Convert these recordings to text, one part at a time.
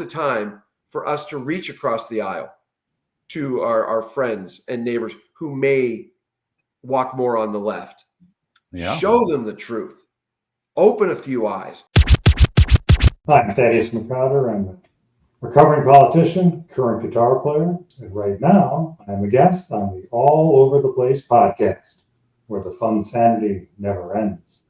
time for us to reach across the aisle to our friends and neighbors who may walk more on the left. Yeah. Show them the truth. Open a few eyes. Hi, I'm Thaddeus McCowder. I'm a recovering politician, current guitar player, and right now I'm a guest on the All Over the Place podcast, where the fun sanity never ends.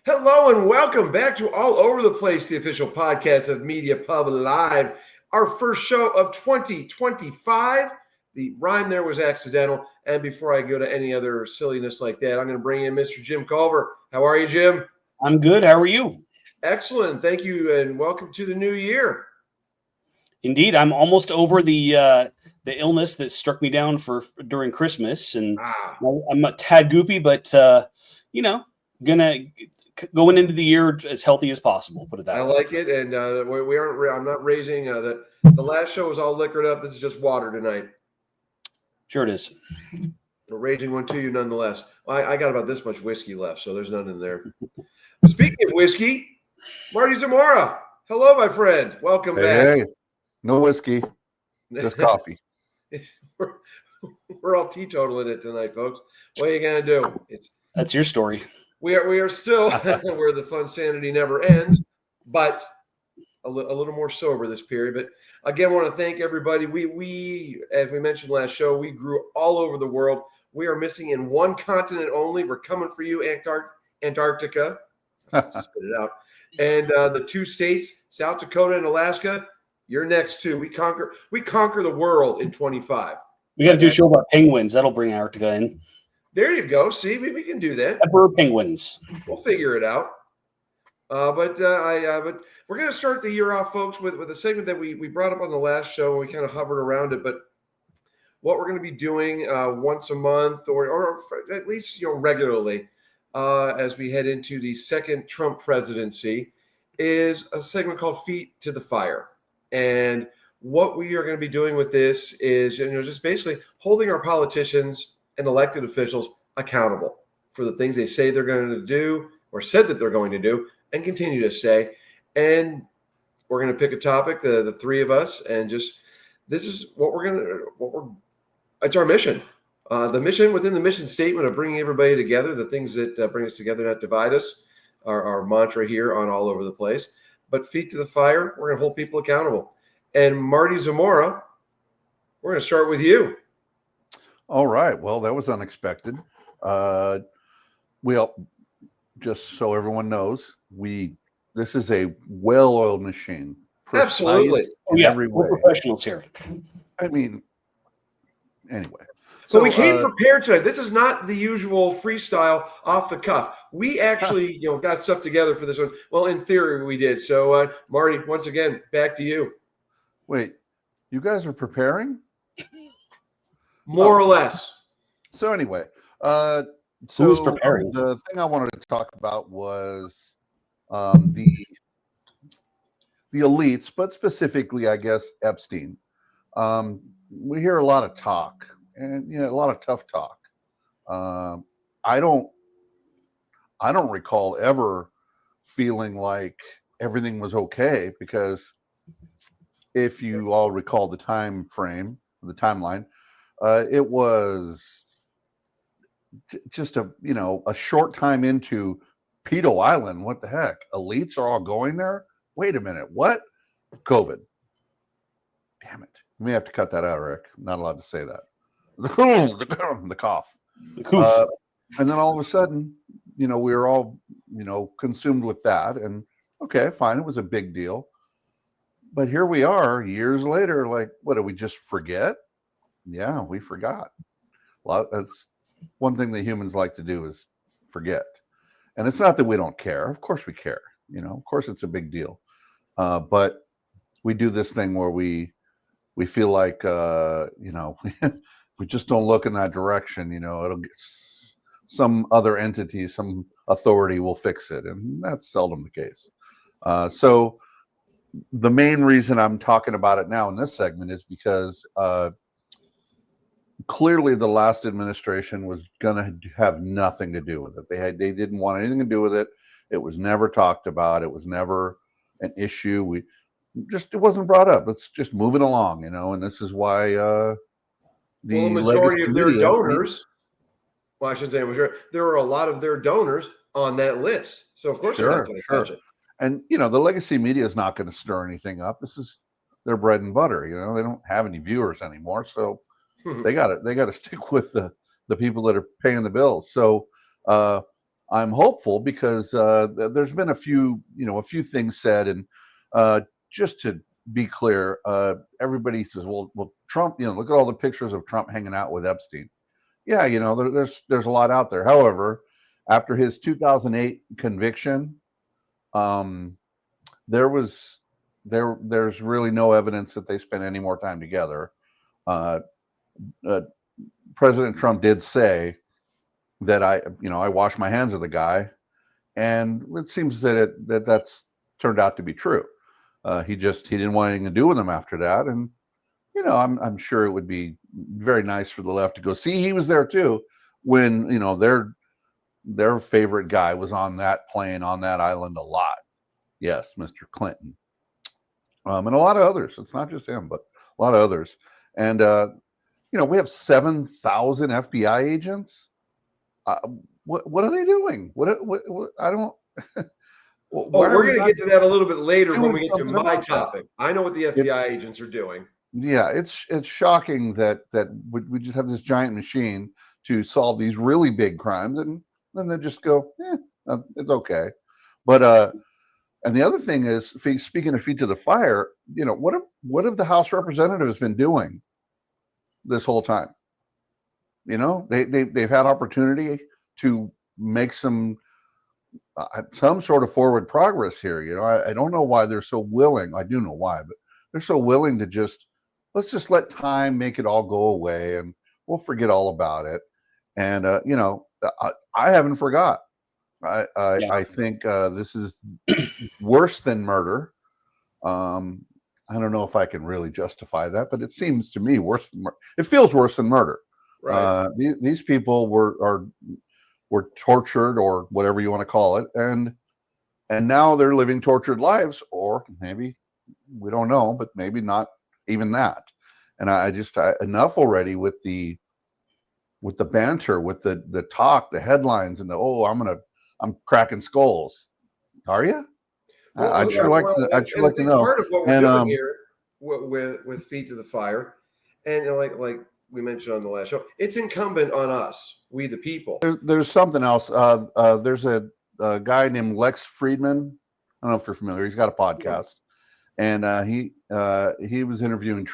Hello and welcome back to All Over the Place, the official podcast of Media Pub Live. Our first show of 2025. The rhyme there was accidental. And before I go to any other silliness like that, I'm going to bring in Mr. Jim Culver. How are you, Jim? I'm good. How are you? Excellent. Thank you, and welcome to the new year. Indeed, I'm almost over the illness that struck me down during Christmas, and I'm a tad goopy, but gonna going into the year as healthy as possible. Put it that way. I like it, and we aren't. I'm not raising the last show was all liquored up. This is just water tonight. Sure, it is. A raging one to you, nonetheless. Well, I got about this much whiskey left, so there's none in there. Speaking of whiskey, Marty Zamora. Hello, my friend. Welcome back. Hey, no whiskey, just coffee. We're all teetotaling it tonight, folks. What are you gonna do? That's your story. We are still where the fun sanity never ends, but a little more sober this period. But again, I want to thank everybody. We as we mentioned last show, we grew all over the world. We are missing in one continent only. We're coming for you, Antarctica. Spit it out. And the two states, South Dakota and Alaska, you're next too. We conquer the world in 25. We got to do a show about penguins. That'll bring Antarctica in. There you go. See, we can do that. Emperor penguins. We'll figure it out. But we're going to start the year off, folks, with a segment that we brought up on the last show, and we kind of hovered around it. But what we're going to be doing once a month, or at least regularly, as we head into the second Trump presidency, is a segment called "Feet to the Fire." And what we are going to be doing with this is, just basically holding our politicians and elected officials accountable for the things they say they're going to do or said that they're going to do and continue to say. And we're going to pick a topic, the three of us, and this is what it's our mission. The mission within the mission statement of bringing everybody together, the things that bring us together, not divide us, our mantra here on All Over the Place. But feet to the fire, we're going to hold people accountable. And Marty Zamora, we're going to start with you. All right. Well, that was unexpected. Just so everyone knows, this is a well-oiled machine. Absolutely. In every way. We're professionals here. I mean, anyway. So we came prepared tonight. This is not the usual freestyle off the cuff. We actually, got stuff together for this one. Well, in theory, we did. So, Marty, once again, back to you. Wait, you guys are preparing? More or less. So anyway, who's preparing? The thing I wanted to talk about was the elites, but specifically, I guess, Epstein. We hear a lot of talk, and a lot of tough talk. I don't recall ever feeling like everything was okay, because if you all recall the time frame, the timeline, it was just a short time into Pedo Island. What the heck? Elites are all going there? Wait a minute. What? COVID. Damn it. You may have to cut that out, Rick. I'm not allowed to say that. The cough. And then all of a sudden, we were all, consumed with that. And okay, fine. It was a big deal. But here we are years later. Like, what, did we just forget? Yeah, we forgot. That's one thing that humans like to do, is forget. And it's not that we don't care. Of course we care. Of course it's a big deal. But we do this thing where we feel like, if we just don't look in that direction, it'll get some other entity, some authority will fix it. And that's seldom the case. So the main reason I'm talking about it now in this segment is because clearly the last administration was going to have nothing to do with it. They didn't want anything to do with it. It was never talked about. It was never an issue. just it wasn't brought up. It's just moving along, and this is why the majority of their media donors. Well, I should say there are a lot of their donors on that list, so of course they're not going to touch it. And the legacy media is not going to stir anything up. This is their bread and butter. They don't have any viewers anymore, so they got to stick with the people that are paying the bills. So I'm hopeful because there's been a few things said, and just to be clear, everybody says, well, Trump, look at all the pictures of Trump hanging out with Epstein. Yeah, there's a lot out there. However, after his 2008 conviction, there's really no evidence that they spent any more time together. President Trump did say that I wash my hands of the guy, and it seems that that's turned out to be true. He didn't want anything to do with him after that, and I'm sure it would be very nice for the left to go see he was there too when their favorite guy was on that plane on that island a lot. Yes, Mr. Clinton, and a lot of others. It's not just him, but a lot of others. And we have 7,000 FBI agents. What are they doing? What I don't. We're going to get to that a little bit later when we get to my topic. That. I know what the FBI agents are doing. Yeah, it's shocking that we just have this giant machine to solve these really big crimes, and then they just go, it's okay. But and the other thing is, speaking of feet to the fire, what have the House Representatives been doing this whole time? They've had opportunity to make some sort of forward progress here. I don't know why they're so willing. I do know why, but they're so willing to let's just let time make it all go away, and we'll forget all about it. And I haven't forgot. I think this is worse than murder. I don't know if I can really justify that, but it seems to me worse than murder. It feels worse than murder. Right. These people were tortured, or whatever you want to call it, and now they're living tortured lives, or maybe, we don't know, but maybe not even that. And I just enough already with the banter, with the talk, the headlines, and I'm cracking skulls. Are you? Well, I'd sure like to know. Part of what we're doing here with Feet to the Fire, and like we mentioned on the last show, it's incumbent on us, we the people. There's something else. There's a guy named Lex Friedman. I don't know if you're familiar. He's got a podcast, and he was interviewing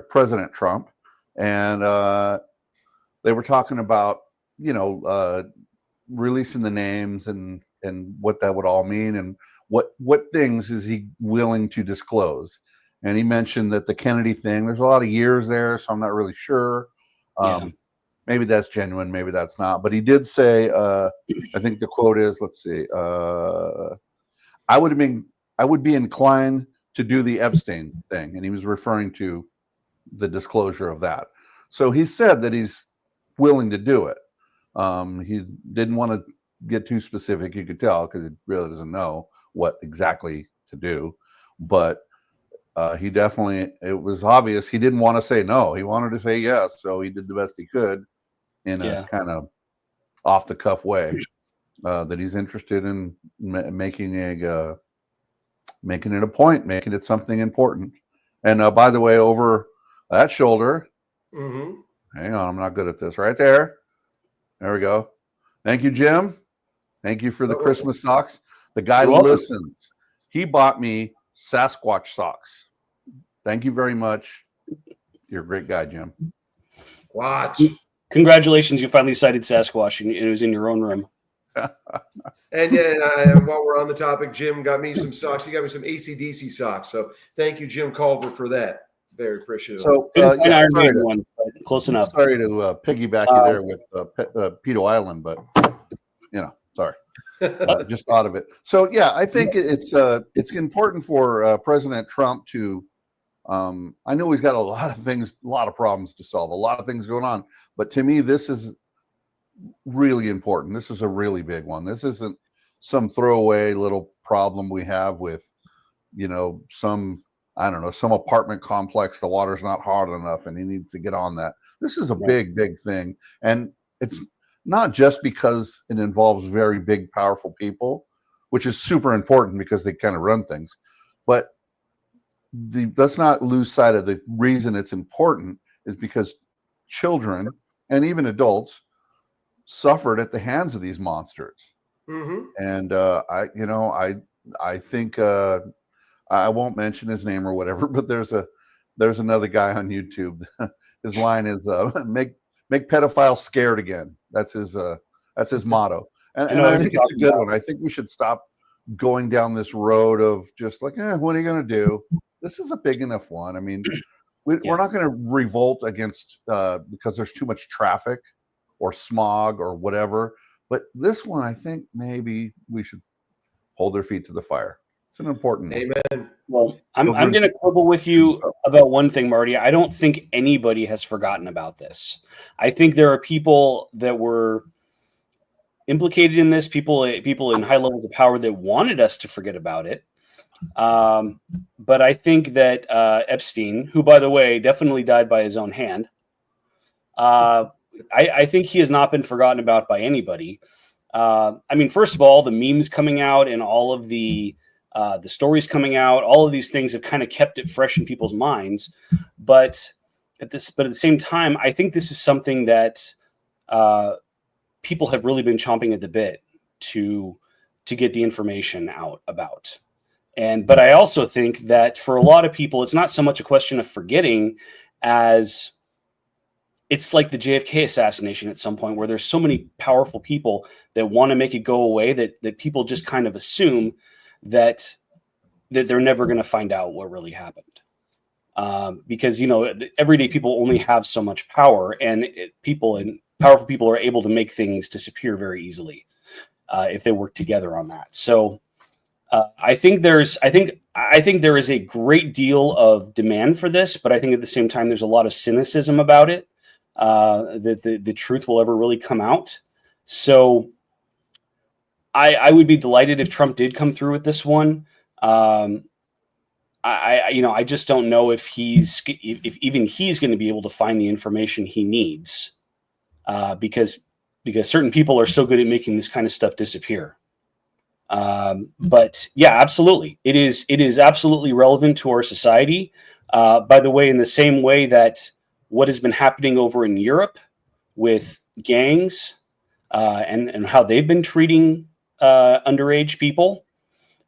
President Trump, and they were talking about releasing the names and what that would all mean, and what things is he willing to disclose. And he mentioned that the Kennedy thing, there's a lot of years there, so I'm not really sure. Maybe that's genuine, maybe that's not. But he did say, I think the quote is, let's see, I would be inclined to do the Epstein thing. And he was referring to the disclosure of that. So he said that he's willing to do it. He didn't want to get too specific, you could tell, because he really doesn't know what exactly to do. But he definitely, it was obvious he didn't want to say no. He wanted to say yes. So he did the best he could in a kind of off the cuff way, that he's interested in making it a point, making it something important. And by the way, over that shoulder, hang on, I'm not good at this. Right there. There we go. Thank you, Jim. Thank you for the Christmas socks. The guy listens. He bought me Sasquatch socks. Thank you very much. You're a great guy, Jim. Watch. Congratulations, you finally cited Sasquatch, and it was in your own room. And while we're on the topic, Jim got me some socks. He got me some AC/DC socks. So thank you, Jim Culver, for that. Very appreciative. So one, close enough. Sorry to piggyback you there with Pedo Island, but sorry. Just thought of it. So yeah, I think it's important for President Trump to. I know he's got a lot of problems to solve, a lot of things going on, but to me, this is really important. This is a really big one. This isn't some throwaway little problem we have with some, I don't know, some apartment complex, the water's not hot enough and he needs to get on that. This is a big, big thing. And it's not just because it involves very big, powerful people, which is super important because they kind of run things. But let's not lose sight of the reason it's important is because children and even adults suffered at the hands of these monsters. Mm-hmm. And I think I won't mention his name or whatever, but there's another guy on YouTube. His line is make pedophiles scared again. That's his motto. And I think it's a good one. I think we should stop going down this road of just like, what are you going to do? This is a big enough one. I mean, we're not going to revolt against because there's too much traffic or smog or whatever. But this one, I think maybe we should hold their feet to the fire. It's an important one. Amen. Well, I'm going to quibble with you about one thing, Marty. I don't think anybody has forgotten about this. I think there are people that were implicated in this, people in high levels of power that wanted us to forget about it. But I think that Epstein, who, by the way, definitely died by his own hand, I think he has not been forgotten about by anybody. I mean, first of all, the memes coming out and all of the stories coming out, all of these things have kind of kept it fresh in people's minds. But at the same time, I think this is something that people have really been chomping at the bit to get the information out about. But I also think that for a lot of people, it's not so much a question of forgetting as it's like the JFK assassination at some point where there's so many powerful people that want to make it go away that people just kind of assume that they're never going to find out what really happened. Because, everyday people only have so much power, and powerful people are able to make things disappear very easily if they work together on that. So I think there is a great deal of demand for this, but I think at the same time there's a lot of cynicism about it, that the truth will ever really come out. So I would be delighted if Trump did come through with this one. I just don't know if even he's going to be able to find the information he needs, because certain people are so good at making this kind of stuff disappear. But yeah, absolutely, it is absolutely relevant to our society. By the way, in the same way that what has been happening over in Europe with gangs and how they've been treating underage people.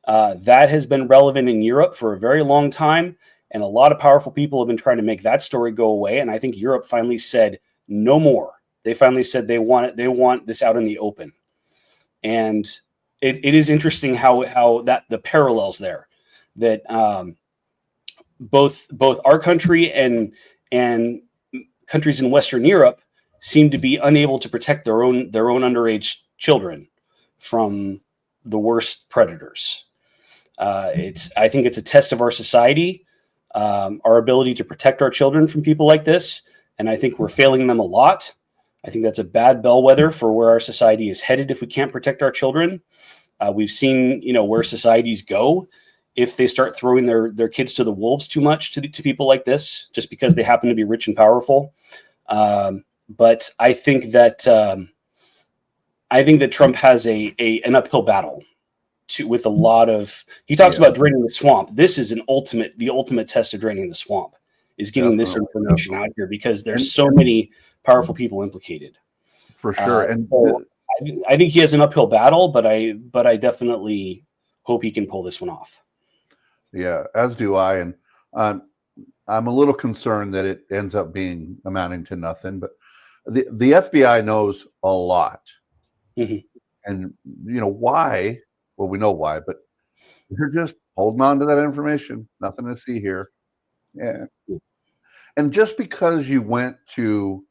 That has been relevant in Europe for a very long time, and a lot of powerful people have been trying to make that story go away. And I think Europe finally said no more. They finally said they want this out in the open. And it is interesting how that the parallels there, that both our country and countries in Western Europe seem to be unable to protect their own underage children from the worst predators. I think it's a test of our society, our ability to protect our children from people like this. And I think we're failing them a lot. I think that's a bad bellwether for where our society is headed if we can't protect our children. We've seen, where societies go if they start throwing their kids to the wolves too much to people like this, just because they happen to be rich and powerful. But I think that Trump has an uphill battle with a lot of. He talks about draining the swamp. This is the ultimate test of draining the swamp is getting this information out here, because there's so many powerful people implicated. For sure, I think he has an uphill battle, but I definitely hope he can pull this one off. Yeah, as do I, and I'm a little concerned that it ends up amounting to nothing. But the FBI knows a lot, and why? Well, we know why, but they're just holding on to that information. Nothing to see here. Yeah, and just because you went to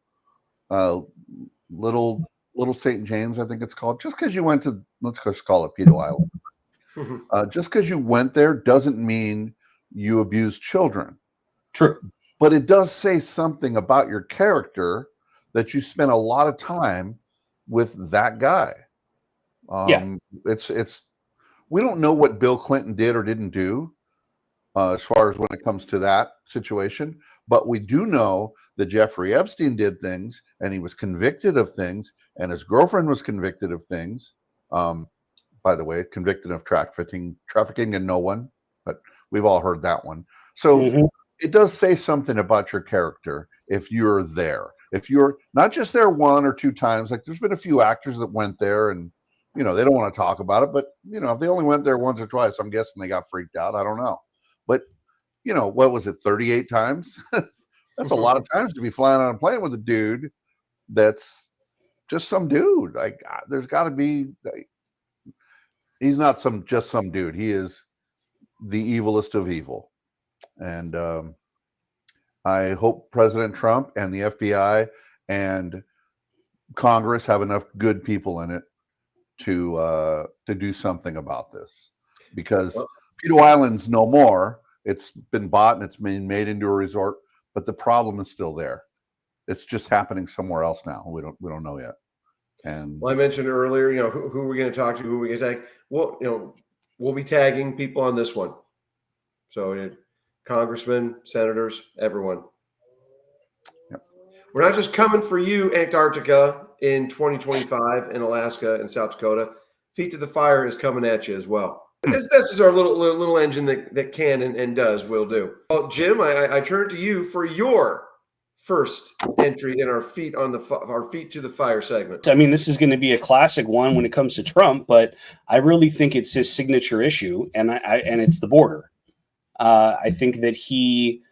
Little St. James, I think it's called, just because you went to, let's just call it Pedo Island. Just because you went there doesn't mean you abuse children. True. But it does say something about your character that you spent a lot of time with that guy. It's we don't know what Bill Clinton did or didn't do, as far as when it comes to that situation. But we do know that Jeffrey Epstein did things, and he was convicted of things, and his girlfriend was convicted of things. By the way, convicted of trafficking in no one, but we've all heard that one. So it does say something about your character if you're there. If you're not just there one or two times, like there's been a few actors that went there and, they don't want to talk about it, but, if they only went there once or twice, I'm guessing they got freaked out. I don't know. But, what was it, 38 times? That's a lot of times to be flying on a plane with a dude that's just some dude. Like, there's got to be, he's not just some dude. He is the evilest of evil. And I hope President Trump and the FBI and Congress have enough good people in it to do something about this, because Pedo Island's no more. It's been bought and it's been made into a resort, but the problem is still there. It's just happening somewhere else now. We don't know yet. And I mentioned earlier, who we're going to talk to, who we're going to tag. Well, we'll be tagging people on this one. So congressmen, senators, everyone. Yep. We're not just coming for you, Antarctica, in 2025 in Alaska and South Dakota. Feet to the Fire is coming at you as well. This is our little engine that can and will do. Well, Jim, I turn to you for your first entry in our feet to the fire segment. I mean, this is going to be a classic one when it comes to Trump, but I really think it's his signature issue, and it's the border. I think that he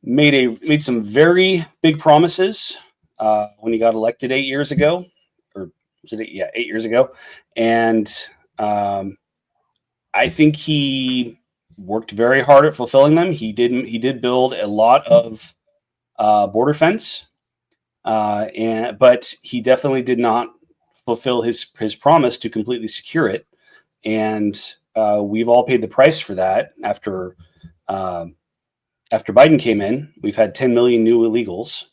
made some very big promises when he got elected 8 years ago, or was it 8 years ago, and I think he worked very hard at fulfilling them. He did build a lot of border fence, but he definitely did not fulfill his promise to completely secure it, and we've all paid the price for that. After Biden came in, we've had 10 million new illegals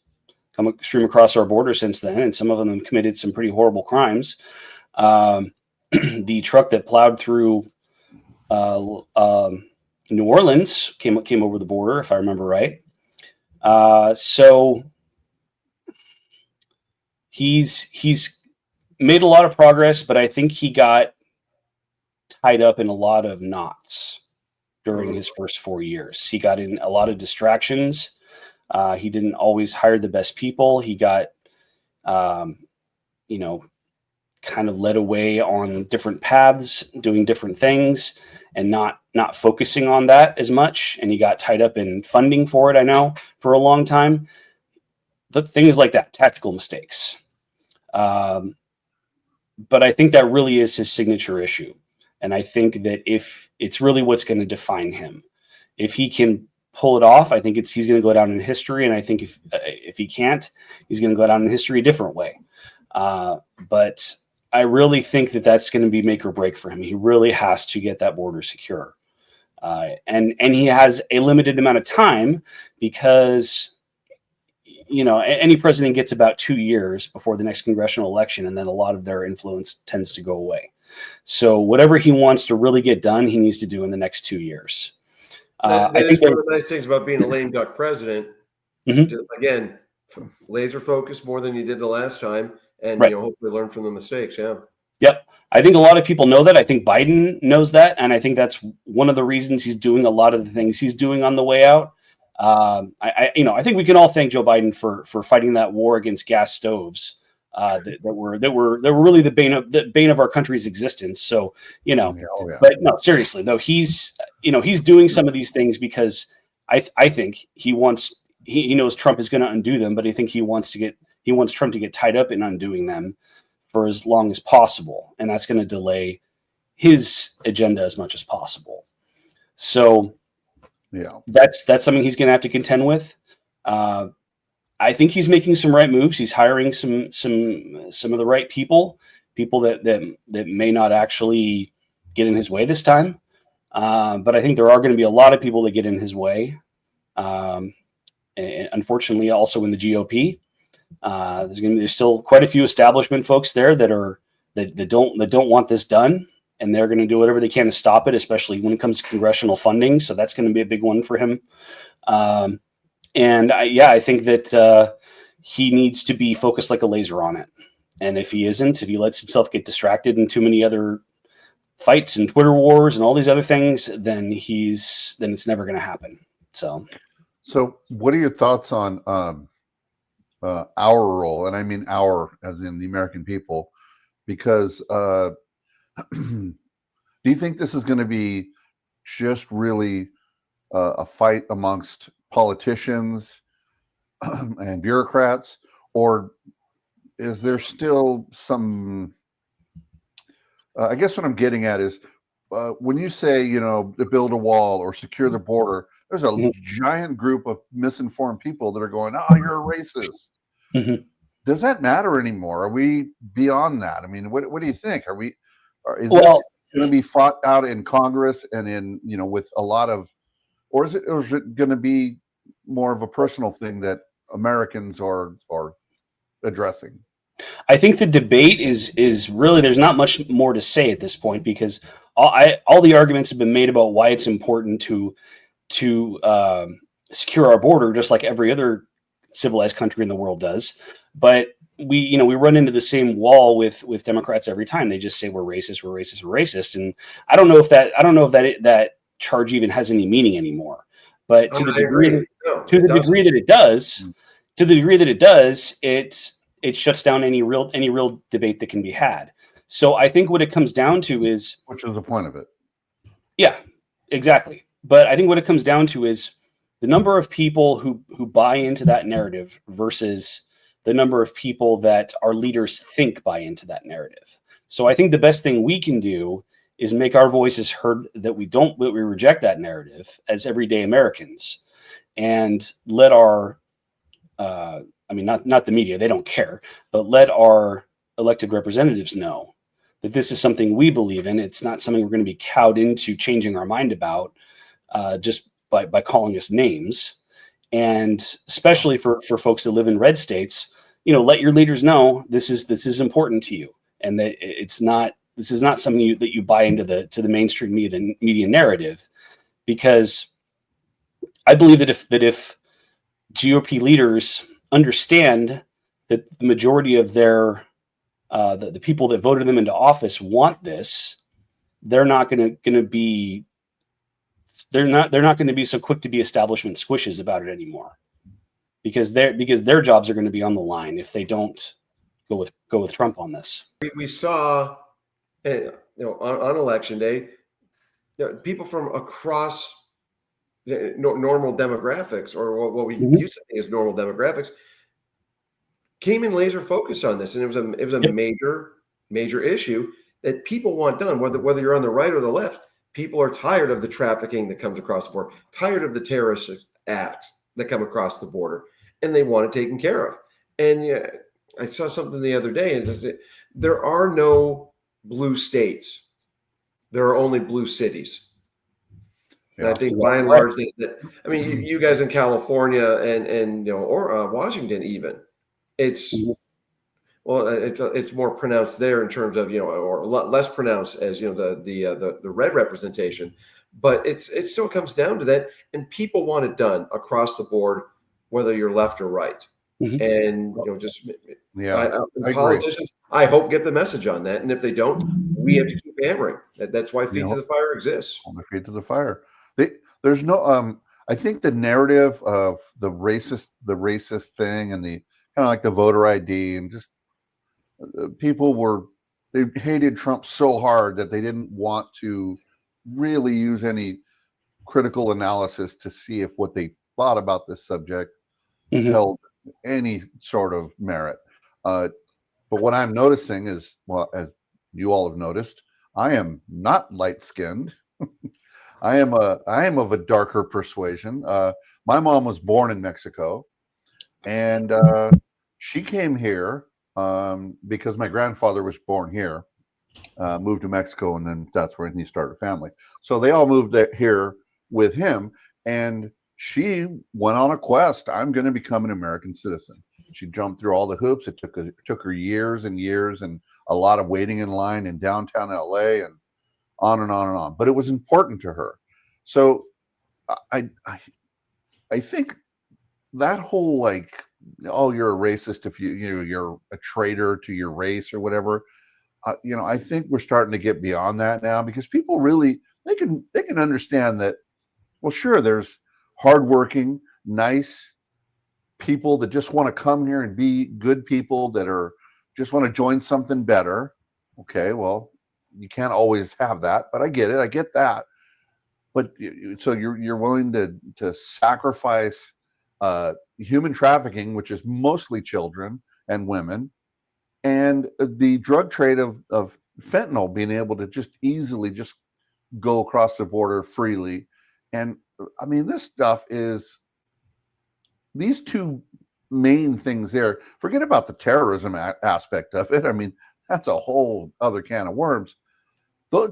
stream across our border since then, and some of them have committed some pretty horrible crimes. The truck that plowed through New Orleans came over the border, if I remember right. So he's made a lot of progress, but I think he got tied up in a lot of knots during his first 4 years. He got in a lot of distractions. He didn't always hire the best people. He got, kind of led away on different paths, doing different things, and not focusing on that as much. And he got tied up in funding for it, I know, for a long time. But things like that, tactical mistakes. But I think that really is his signature issue. And I think that if it's really what's going to define him, if he can pull it off, I think he's going to go down in history. And I think if he can't, he's going to go down in history a different way. But I really think that that's going to be make or break for him. He really has to get that border secure. And he has a limited amount of time because, any president gets about 2 years before the next congressional election, and then a lot of their influence tends to go away. So whatever he wants to really get done, he needs to do in the next 2 years. I think one of the nice things about being a lame duck president, again, laser focused more than you did the last time, and hopefully learn from the mistakes. Yeah. Yep. I think a lot of people know that. I think Biden knows that, and I think that's one of the reasons he's doing a lot of the things he's doing on the way out. I think we can all thank Joe Biden for fighting that war against gas stoves that were really the bane of our country's existence. So but no, seriously though, he's doing some of these things because I think he knows Trump is going to undo them, but I think he wants Trump to get tied up in undoing them for as long as possible, and that's going to delay his agenda as much as possible. So that's something he's going to have to contend with. I think he's making some right moves. He's hiring some of the right people that may not actually get in his way this time. But I think there are going to be a lot of people that get in his way. And unfortunately, also in the GOP, there's still quite a few establishment folks there that don't want this done. and they're going to do whatever they can to stop it, especially when it comes to congressional funding. So that's going to be a big one for him. And I think that he needs to be focused like a laser on it. And if he isn't, if he lets himself get distracted in too many other fights and Twitter wars and all these other things, then it's never going to happen. So what are your thoughts on our role? And I mean our, as in the American people, because do you think this is going to be just really a fight amongst politicians and bureaucrats, or is there still some? I guess what I'm getting at is when you say, to build a wall or secure the border, there's a Mhm. giant group of misinformed people that are going, "Oh, you're a racist." Mhm. Does that matter anymore? Are we beyond that? I mean, what do you think? Is this Well, going to be fought out in Congress and in, with a lot of, or is it going to be more of a personal thing that Americans are addressing? I think the debate is really, there's not much more to say at this point, because all the arguments have been made about why it's important to secure our border, just like every other civilized country in the world does. But we run into the same wall with Democrats every time. They just say we're racist, we're racist, we're racist, and I don't know if that charge even has any meaning anymore. But to the degree that it does, it shuts down any real debate that can be had. So I think what it comes down to is, Which is the point of it. yeah, exactly. But I think what it comes down to is the number of people who buy into that narrative versus the number of people that our leaders think buy into that narrative. So I think the best thing we can do is make our voices heard, that we reject that narrative as everyday Americans, and let our not the media, they don't care, but let our elected representatives know that this is something we believe in. It's not something we're going to be cowed into changing our mind about just by calling us names. And especially for folks that live in red states, let your leaders know this is important to you, and that this is not something that you buy into the mainstream media narrative. Because I believe that if GOP leaders understand that the majority of their the people that voted them into office want this, they're not going to be so quick to be establishment squishes about it anymore, because their jobs are going to be on the line if they don't go with Trump on this. We saw, on election day, people from across normal demographics, or what we used to think is normal demographics, came in laser focused on this, and it was a major issue that people want done. Whether you're on the right or the left, people are tired of the trafficking that comes across the border, tired of the terrorist acts that come across the border, and they want it taken care of. And I saw something the other day, and there are no blue states. There are only blue cities. And I think by and large, you guys in California and or Washington even, it's more pronounced there in terms of or a lot less pronounced as the red representation, but it still comes down to that, and people want it done across the board, whether you're left or right. And politicians, I hope, get the message on that, and if they don't, we have to keep hammering. That's why Feet to the Fire exists. Feet to the Fire. There's no. I think the narrative of the racist thing, and the kind of like the voter ID, and just they hated Trump so hard that they didn't want to really use any critical analysis to see if what they thought about this subject held any sort of merit. But what I'm noticing is, well, as you all have noticed, I am not light-skinned. I am of a darker persuasion. My mom was born in Mexico, and she came here because my grandfather was born here, moved to Mexico, and then that's where he started a family. So they all moved here with him, and she went on a quest. I'm going to become an American citizen. She jumped through all the hoops. It took her years and years, and a lot of waiting in line in downtown LA, and on and on and on. But it was important to her. So I think that whole like, oh, you're a racist if you're a traitor to your race or whatever. I think we're starting to get beyond that now, because people really they can understand that. Well, sure, there's hardworking, nice people that just want to come here and be good people that are just want to join something better. Okay, well, you can't always have that, but I get it. I get that. But so you're willing to sacrifice human trafficking, which is mostly children and women, and the drug trade of fentanyl being able to just easily just go across the border freely. And I mean, this stuff is these two main things there. Forget about the terrorism aspect of it. I mean, that's a whole other can of worms.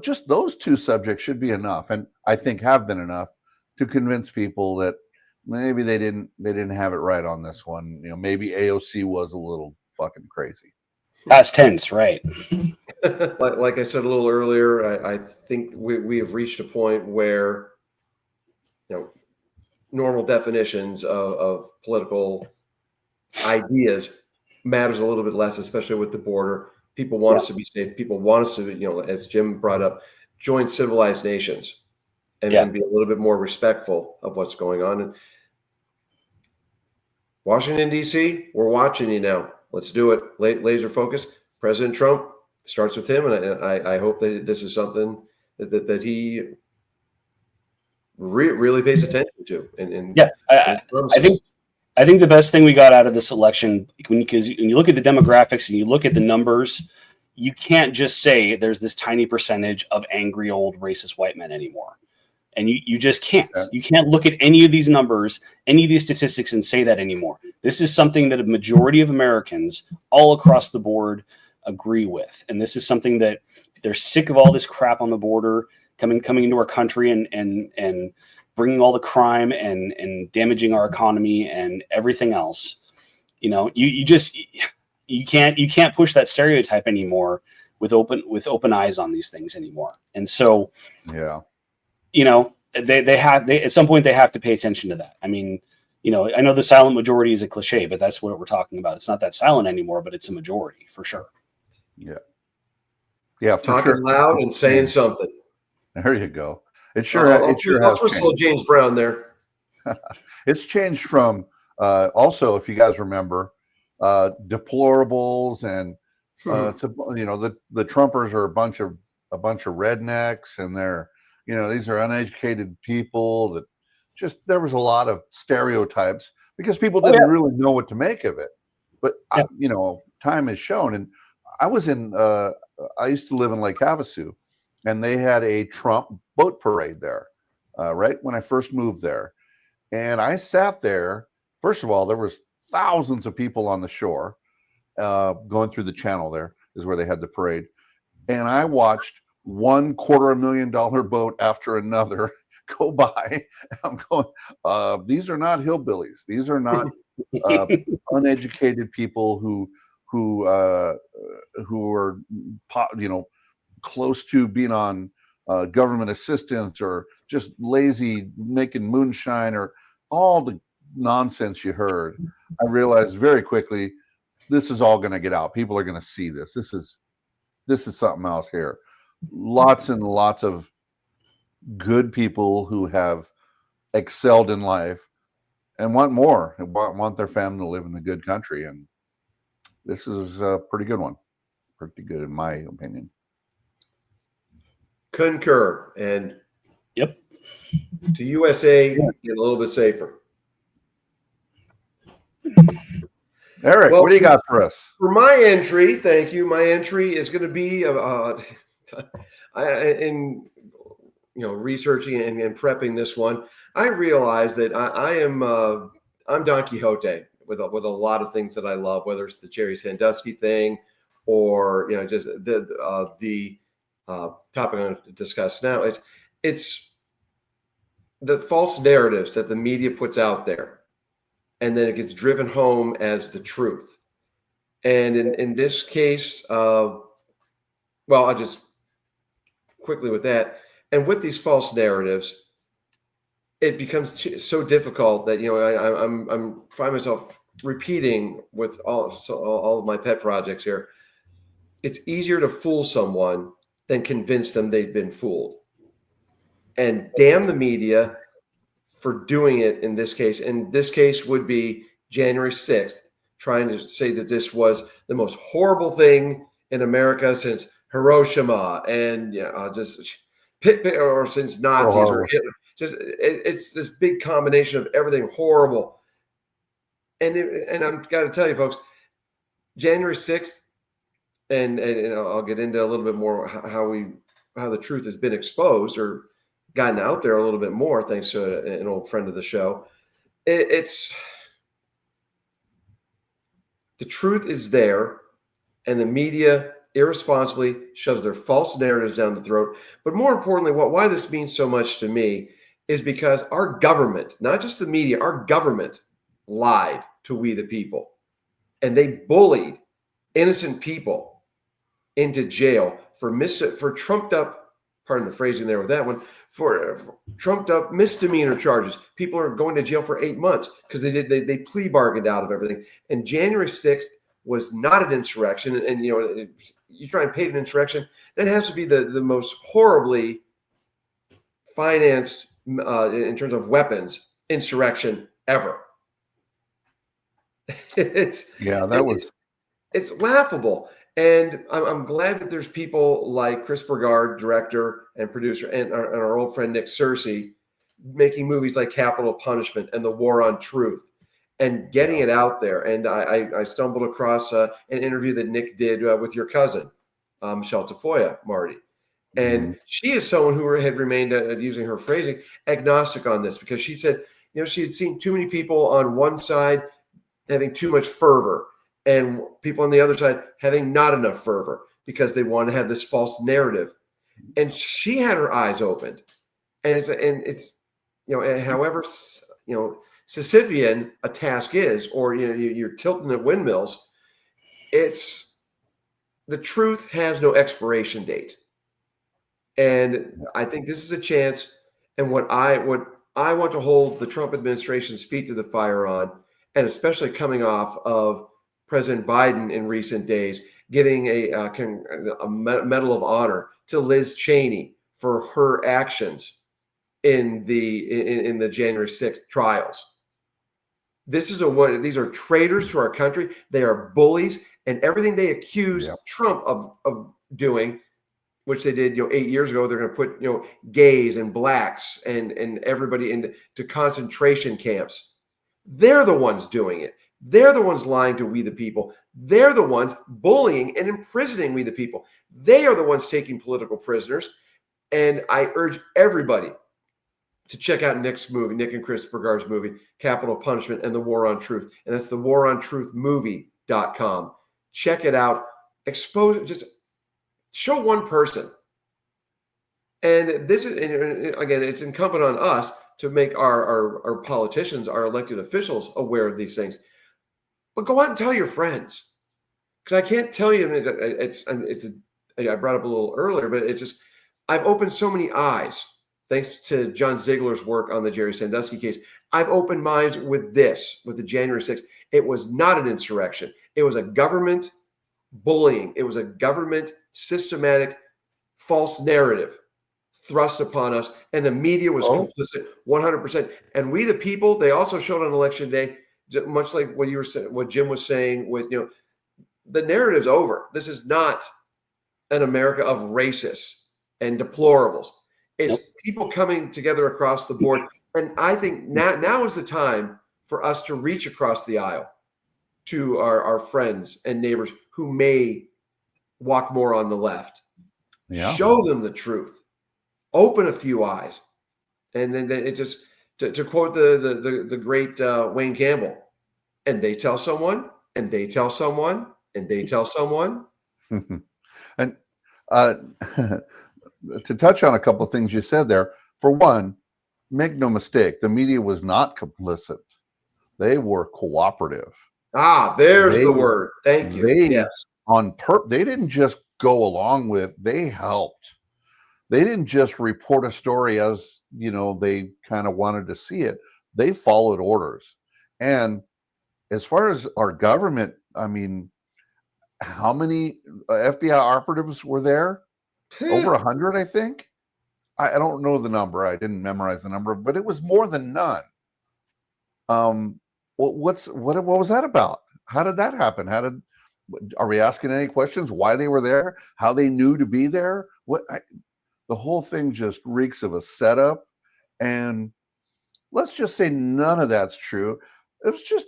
Just those two subjects should be enough, and I think have been enough to convince people that maybe they didn't have it right on this one. Maybe AOC was a little fucking crazy. Past tense, right? like I said a little earlier, I think we have reached a point where normal definitions of political ideas matters a little bit less, especially with the border. People want us to be safe. People want us to, as Jim brought up, join civilized nations and be a little bit more respectful of what's going on. And Washington, D.C., we're watching you now. Let's do it. Laser focus. President Trump, starts with him, and I hope that this is something that he really pays attention to. And I think the best thing we got out of this election, because when you look at the demographics and you look at the numbers, you can't just say there's this tiny percentage of angry old racist white men anymore. And you just can't. Yeah. You can't look at any of these numbers, any of these statistics, and say that anymore. This is something that a majority of Americans all across the board agree with. And this is something that they're sick of all this crap on the border coming into our country and bringing all the crime and damaging our economy and everything else. You can't push that stereotype anymore with open eyes on these things anymore. And so, they at some point they have to pay attention to that. I mean, I know the silent majority is a cliche, but that's what we're talking about. It's not that silent anymore, but it's a majority for sure. Yeah, talking loud and saying something. There you go. It sure has changed. James Brown there. It's changed from also, if you guys remember, deplorables and the Trumpers are a bunch of rednecks, and they're these are uneducated people that just there was a lot of stereotypes because people didn't really know what to make of it. But time has shown, and I was I used to live in Lake Havasu, and they had a Trump boat parade there, right when I first moved there. And I sat there. First of all, there was thousands of people on the shore going through the channel. There is where they had the parade. And I watched $250,000 boat after another go by. I'm going, these are not hillbillies. These are not uneducated people who are close to being on government assistance or just lazy making moonshine or all the nonsense you heard. I realized very quickly this is all going to get out. People are going to see this. This is something else here. Lots and lots of good people who have excelled in life and want more and want their family to live in a good country. And this is a pretty good one. Pretty good in my opinion. Concur. And yep. To USA, get a little bit safer. Eric, what do you got for us? For my entry, thank you. My entry is going to be in researching and prepping this one. I realized that I'm Don Quixote with a lot of things that I love, whether it's the Jerry Sandusky thing or just the topic I'm going to discuss now. It's the false narratives that the media puts out there, and then it gets driven home as the truth. And in this case, I'll just quickly with that. And with these false narratives, it becomes so difficult that, I'm find myself repeating with all of my pet projects here. It's easier to fool someone than convince them they've been fooled. And damn the media for doing it in this case. In this case would be January 6th, trying to say that this was the most horrible thing in America since Hiroshima and just or since Nazis or Hitler. It's this big combination of everything horrible. And I've got to tell you, folks, January 6th, and I'll get into a little bit more how the truth has been exposed or gotten out there a little bit more, thanks to an old friend of the show. It's the truth is there, and the media irresponsibly shoves their false narratives down the throat. But more importantly, why this means so much to me is because our government, not just the media, our government lied to we the people, and they bullied innocent people into jail for trumped up, pardon the phrasing there with that one, for trumped up misdemeanor charges. People are going to jail for 8 months because they plea bargained out of everything. And January 6th was not an insurrection. And you try and paint an insurrection, that has to be the most horribly financed in terms of weapons insurrection ever. It's laughable. And I'm glad that there's people like Chris Burgard, director and producer, and our old friend Nick Searcy, making movies like Capital Punishment and The War on Truth, and getting it out there. And I stumbled across an interview that Nick did with your cousin, Michelle Tafoya, Marty. And she is someone who had remained, using her phrasing, agnostic on this, because she said, she had seen too many people on one side having too much fervor, and people on the other side having not enough fervor because they want to have this false narrative. And she had her eyes opened. And it's however, Sisyphean a task is, or you're tilting at windmills, it's the truth has no expiration date. And I think this is a chance. And what I want to hold the Trump administration's feet to the fire on, and especially coming off of President Biden in recent days giving a Medal of Honor to Liz Cheney for her actions in the January 6th trials. These are traitors to our country. They are bullies, and everything they accuse Trump of doing, which they did 8 years ago, they're going to put gays and blacks and everybody into concentration camps. They're the ones doing it. They're the ones lying to we the people. They're the ones bullying and imprisoning we the people. They are the ones taking political prisoners. And I urge everybody to check out Nick's movie, Nick and Chris Burgard's movie, Capital Punishment and The War on Truth. And that's thewarontruthmovie.com. Check it out. Expose it. Just show one person. And this is, again, it's incumbent on us to make our politicians, our elected officials aware of these things. But go out and tell your friends. Because I can't tell you that I brought up a little earlier, but it's just, I've opened so many eyes, thanks to John Ziegler's work on the Jerry Sandusky case. I've opened minds with the January 6th. It was not an insurrection. It was a government bullying. It was a government systematic false narrative thrust upon us, and the media was complicit 100%. And we, the people, they also showed on election day, much like what you were saying, what Jim was saying, with the narrative's over. This is not an America of racists and deplorables. It's people coming together across the board. And I think now is the time for us to reach across the aisle to our friends and neighbors who may walk more on the left. Show them the truth. Open a few eyes. And then it just, to quote the great Wayne Campbell, and they tell someone, and they tell someone, and they tell someone. And to touch on a couple of things you said there, for one, make no mistake, the media was not complicit. They were cooperative. There's the word. Thank you. They didn't just go along with, they helped they didn't just report a story as, they kind of wanted to see it. They followed orders. And as far as our government, I mean, how many FBI operatives were there? Over 100, I think. I don't know the number. I didn't memorize the number, but it was more than none. What was that about? How did that happen? Are we asking any questions? Why they were there? How they knew to be there? The whole thing just reeks of a setup. And let's just say none of that's true. It was just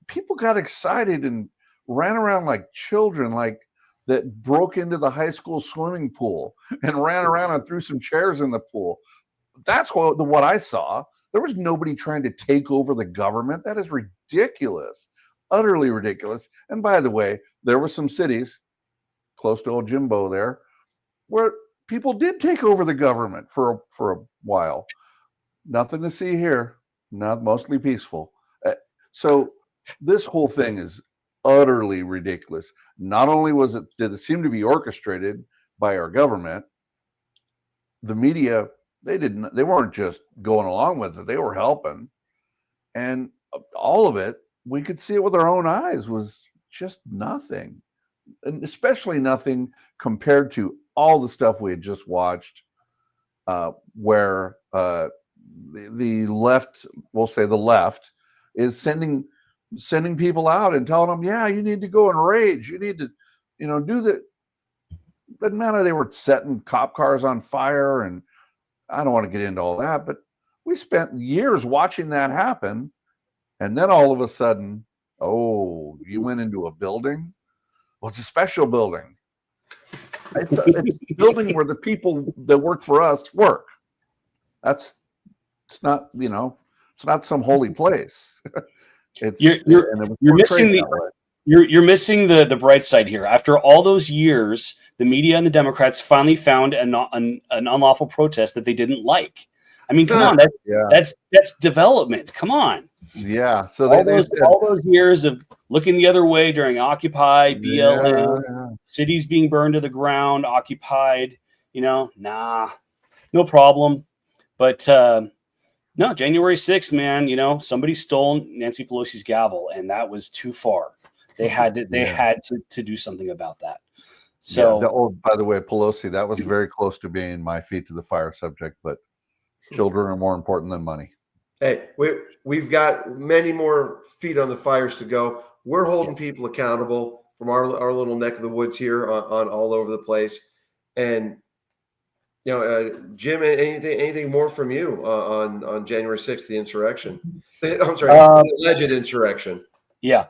people got excited and ran around like children, like that broke into the high school swimming pool and ran around and threw some chairs in the pool. That's what I saw. There was nobody trying to take over the government. That is ridiculous, utterly ridiculous. And by the way, there were some cities close to old Jimbo there where people did take over the government for a while. Nothing to see here. Not mostly peaceful. So this whole thing is utterly ridiculous. Not only did it seem to be orchestrated by our government, the media, they weren't just going along with it, they were helping. And all of it, we could see it with our own eyes, was just nothing. And especially nothing compared to all the stuff we had just watched, where the left, we'll say the left, is sending people out and telling them, yeah, you need to go and rage. You need to, do the, doesn't matter. They were setting cop cars on fire. And I don't want to get into all that, but we spent years watching that happen. And then all of a sudden, oh, you went into a building? Well, it's a special building. It's a building where the people that work for us work. It's not some holy place. You're missing the bright side here. After all those years, the media and the Democrats finally found an unlawful protest that they didn't like. I mean, come on, that's development. Come on. Yeah. So all those years of looking the other way during Occupy, BLM, cities being burned to the ground, occupied. No problem. But no, January 6th, man. Somebody stole Nancy Pelosi's gavel, and that was too far. They had to do something about that. So, by the way, Pelosi, that was very close to being my feet to the fire subject, but children are more important than money. Hey, we've got many more feet on the fires to go. We're holding people accountable from our little neck of the woods here on all over the place. And Jim, anything more from you on January 6th, the insurrection? I'm sorry, the alleged insurrection. Yeah.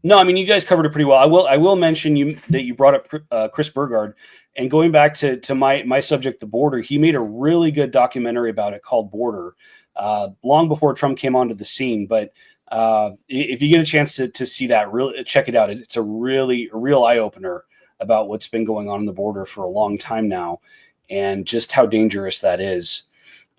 No, I mean, you guys covered it pretty well. I will mention that you brought up Chris Burgard, and going back to my subject, the border. He made a really good documentary about it called Border, long before Trump came onto the scene. But if you get a chance to see that, really check it out. It's a real eye opener about what's been going on the border for a long time now, and just how dangerous that is.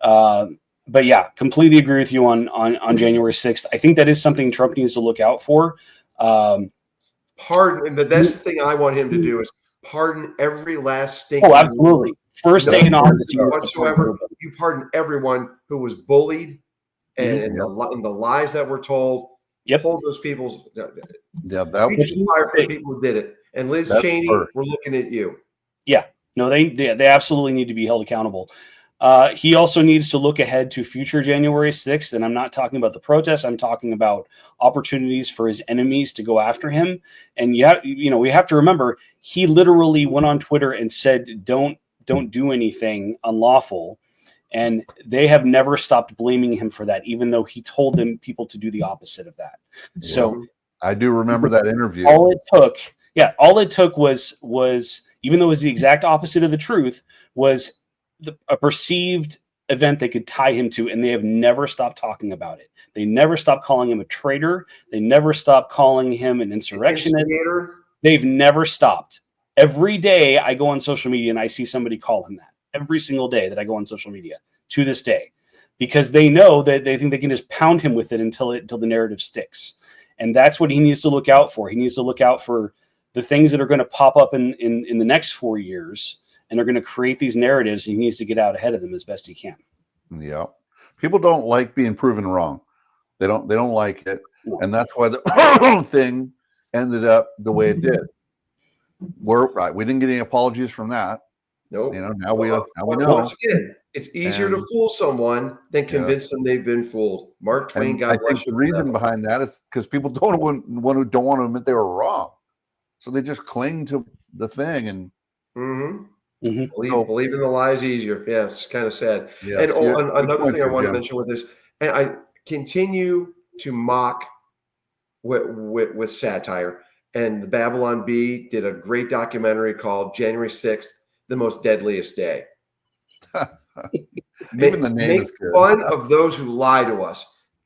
But yeah, completely agree with you on January 6th. I think that is something Trump needs to look out for. Pardon, but that's the thing I want him to do is pardon every last stinking. Oh, absolutely. First day in office whatsoever. You pardon everyone who was bullied and the lies that were told. Yep. Hold those people's. Yeah, that was fire for the people who did it. And Liz Cheney, we're looking at you. Yeah, no, they absolutely need to be held accountable. He also needs to look ahead to future January 6th, and I'm not talking about the protests. I'm talking about opportunities for his enemies to go after him. And we have to remember, he literally went on Twitter and said, "Don't do anything unlawful," and they have never stopped blaming him for that, even though he told people to do the opposite of that. So I do remember that interview. All it took was even though it was the exact opposite of the truth, was a perceived event they could tie him to, and they have never stopped talking about it. They never stopped calling him a traitor. They never stopped calling him an insurrectionist. They've never stopped. Every day I go on social media and I see somebody call him that. Every single day that I go on social media to this day, because they know that they think they can just pound him with it until the narrative sticks. And that's what he needs to look out for. He needs to look out for the things that are going to pop up in the next 4 years and they're going to create these narratives. And he needs to get out ahead of them as best he can. Yeah. People don't like being proven wrong. They don't like it. No. And that's why the thing ended up the way it did. We didn't get any apologies from that. Nope. Now we know. Once again, it's easier to fool someone than convince them they've been fooled. Mark Twain, God bless you. I think the reason behind that is because people don't want to admit they were wrong, so they just cling to the thing and believe in the lies easier. Yeah, it's kind of sad. Yeah, and another thing I want to mention with this, and I continue to mock with satire. And the Babylon Bee did a great documentary called January 6th, the Most Deadliest Day. Even the name make is good. Fun of those who lie to us,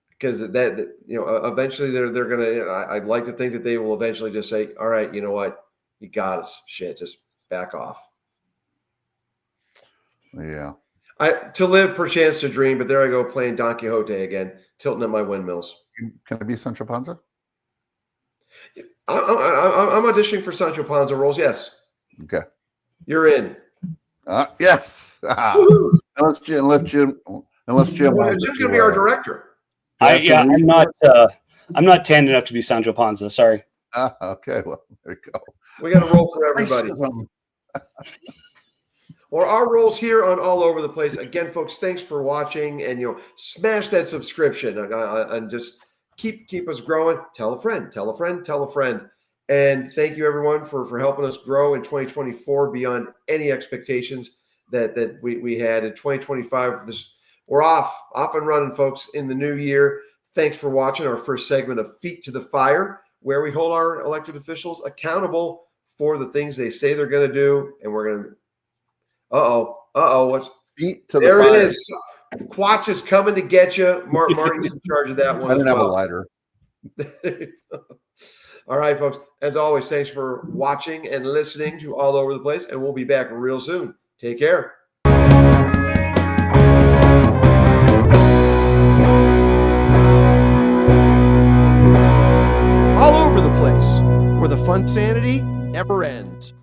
because eventually they're gonna. I'd like to think that they will eventually just say, "All right, you know what, you got us. Shit, just back off." Yeah. To live, perchance to dream, but there I go playing Don Quixote again, tilting at my windmills. Can it be Sancho Panza? I'm auditioning for Sancho Panza roles. Yes. Okay. You're in. Yes. Unless Jim. Jim's going to be our director. I'm not tan enough to be Sancho Panza. Sorry. Okay. Well, there you go. We got a role for everybody. Well, our roles here on All Over the Place. Again, folks, thanks for watching, and smash that subscription and just keep us growing. Tell a friend, tell a friend, tell a friend. And thank you everyone for helping us grow in 2024 beyond any expectations that we had in 2025. We're off and running, folks, in the new year. Thanks for watching our first segment of Feet to the Fire, where we hold our elected officials accountable for the things they say they're going to do. And we're going to what's Feet to the there fire. It is. Quatch is coming to get you. Marty's in charge of that one. I didn't have a lighter. All right, folks. As always, thanks for watching and listening to All Over the Place, and we'll be back real soon. Take care. All Over the Place, where the fun sanity never ends.